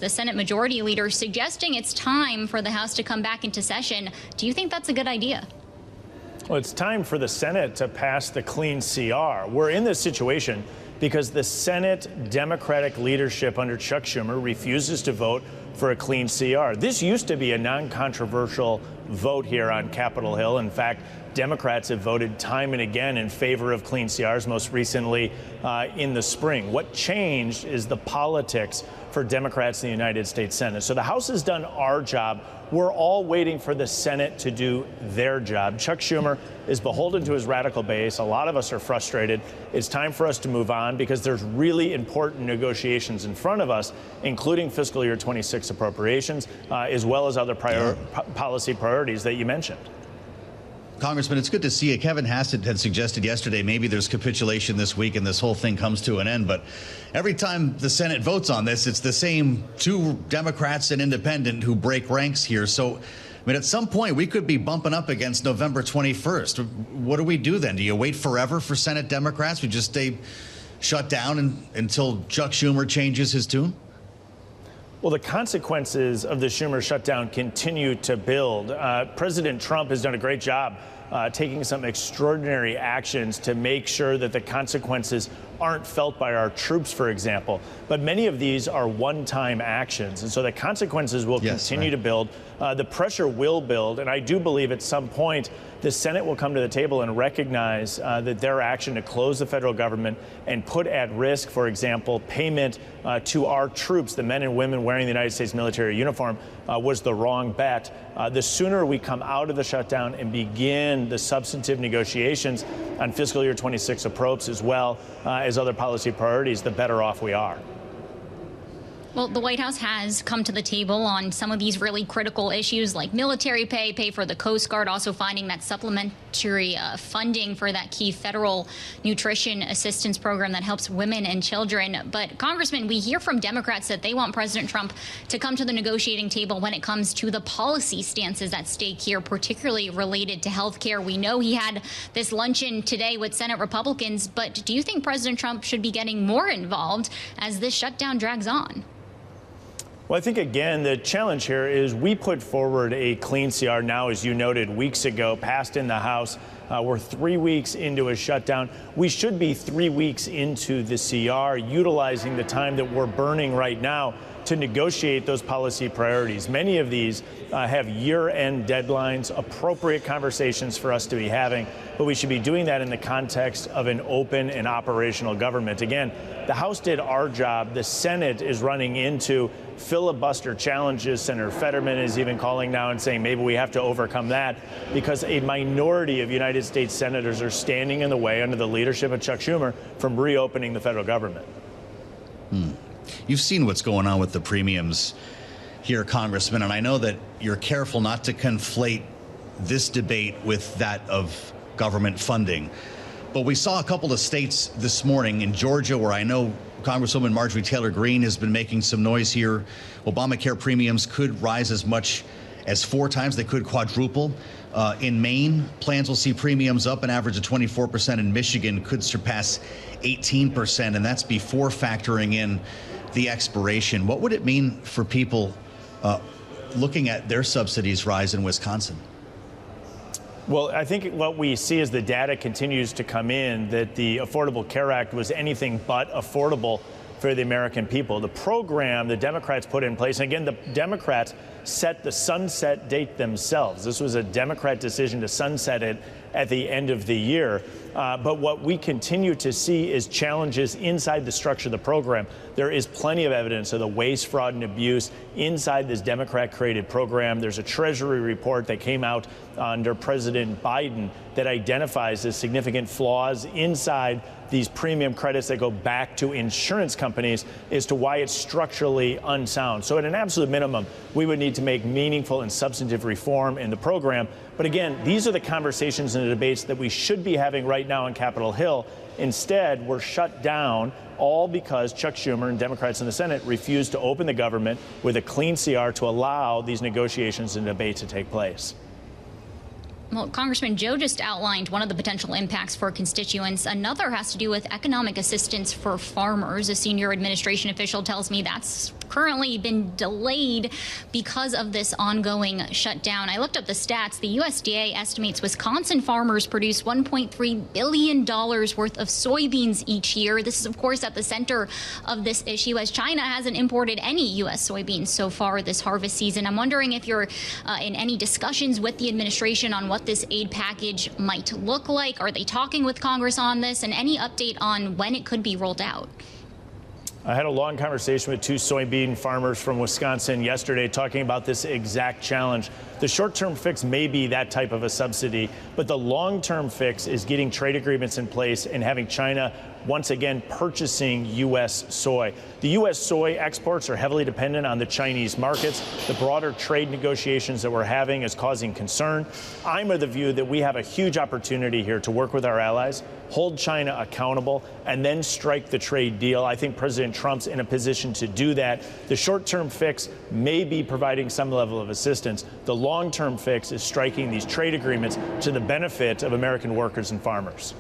The Senate Majority Leader suggesting it's time for the House to come back into session. Do you think that's a good idea? Well, it's time for the Senate to pass the clean CR. We're in this situation because the Senate Democratic leadership under Chuck Schumer refuses to vote for a clean CR. This used to be a non-controversial vote here on Capitol Hill. In fact, Democrats have voted time and again in favor of clean CRs, most recently in the spring. What changed is the politics for Democrats in the United States Senate. So the House has done our job. We're all waiting for the Senate to do their job. Chuck Schumer is beholden to his radical base. A lot of us are frustrated. It's time for us to move on because there's really important negotiations in front of us, including fiscal year 26 appropriations, as well as other policy priorities that you mentioned. Congressman, it's good to see you. Kevin Hassett had suggested yesterday maybe there's capitulation this week and this whole thing comes to an end. But every time the Senate votes on this, it's the same two Democrats and independent who break ranks here. So, I mean, at some point, we could be bumping up against November 21st. What do we do then? Do you wait forever for Senate Democrats? We just stay shut down until Chuck Schumer changes his tune? Well, the consequences of the Schumer shutdown continue to build. President Trump has done a great job taking some extraordinary actions to make sure that the consequences aren't felt by our troops, for example. But many of these are one-time actions. And so the consequences will continue to build. The pressure will build. And I do believe at some point the Senate will come to the table and recognize that their action to close the federal government and put at risk, for example, payment to our troops, the men and women wearing the United States military uniform, was the wrong bet. The sooner we come out of the shutdown and begin the substantive negotiations on fiscal year 26 approach as well as other policy priorities, the better off we are. Well, the White House has come to the table on some of these really critical issues like military pay for the Coast Guard, also finding that supplementary funding for that key federal nutrition assistance program that helps women and children. But, Congressman, we hear from Democrats that they want President Trump to come to the negotiating table when it comes to the policy stances at stake here, particularly related to health care. We know he had this luncheon today with Senate Republicans, but do you think President Trump should be getting more involved as this shutdown drags on? Well, I think, again, the challenge here is we put forward a clean CR now, as you noted, weeks ago, passed in the House. We're 3 weeks into a shutdown. We should be 3 weeks into the CR, utilizing the time that we're burning right now to negotiate those policy priorities. Many of these have year-end deadlines, appropriate conversations for us to be having, but we should be doing that in the context of an open and operational government. Again, the House did our job. The Senate is running into filibuster challenges. Senator Fetterman is even calling now and saying maybe we have to overcome that because a minority of United States senators are standing in the way under the leadership of Chuck Schumer from reopening the federal government. You've seen what's going on with the premiums here, Congressman, and I know that you're careful not to conflate this debate with that of government funding. But we saw a couple of states this morning in Georgia where I know Congresswoman Marjorie Taylor Greene has been making some noise here. Obamacare premiums could rise as much as 4 times. They could quadruple. In Maine, plans will see premiums up an average of 24%. In Michigan, could surpass 18%, and that's before factoring in the expiration. What would it mean for people looking at their subsidies rise in Wisconsin? Well, I think what we see as the data continues to come in that the Affordable Care Act was anything but affordable for the American people. The program the Democrats put in place, and again, the Democrats set the sunset date themselves. This was a Democrat decision to sunset it at the end of the year. But what we continue to see is challenges inside the structure of the program. There is plenty of evidence of the waste, fraud, and abuse inside this Democrat-created program. There's a Treasury report that came out under President Biden that identifies the significant flaws inside these premium credits that go back to insurance companies as to why it's structurally unsound. So at an absolute minimum, we would need to make meaningful and substantive reform in the program. But again, these are the conversations and the debates that we should be having right now on Capitol Hill. Instead, we're shut down all because Chuck Schumer and Democrats in the Senate refused to open the government with a clean CR to allow these negotiations and debates to take place. Well, Congressman, Joe just outlined one of the potential impacts for constituents. Another has to do with economic assistance for farmers. A senior administration official tells me that's have currently been delayed because of this ongoing shutdown. I looked up the stats. The USDA estimates Wisconsin farmers produce $1.3 billion worth of soybeans each year. This is, of course, at the center of this issue, as China hasn't imported any U.S. soybeans so far this harvest season. I'm wondering if you're in any discussions with the administration on what this aid package might look like. Are they talking with Congress on this, and any update on when it could be rolled out? I had a long conversation with two soybean farmers from Wisconsin yesterday talking about this exact challenge. The short-term fix may be that type of a subsidy, but the long-term fix is getting trade agreements in place and having China once again purchasing U.S. soy. The U.S. soy exports are heavily dependent on the Chinese markets. The broader trade negotiations that we're having is causing concern. I'm of the view that we have a huge opportunity here to work with our allies, hold China accountable, and then strike the trade deal. I think President Trump's in a position to do that. The short-term fix may be providing some level of assistance. The long-term fix is striking these trade agreements to the benefit of American workers and farmers.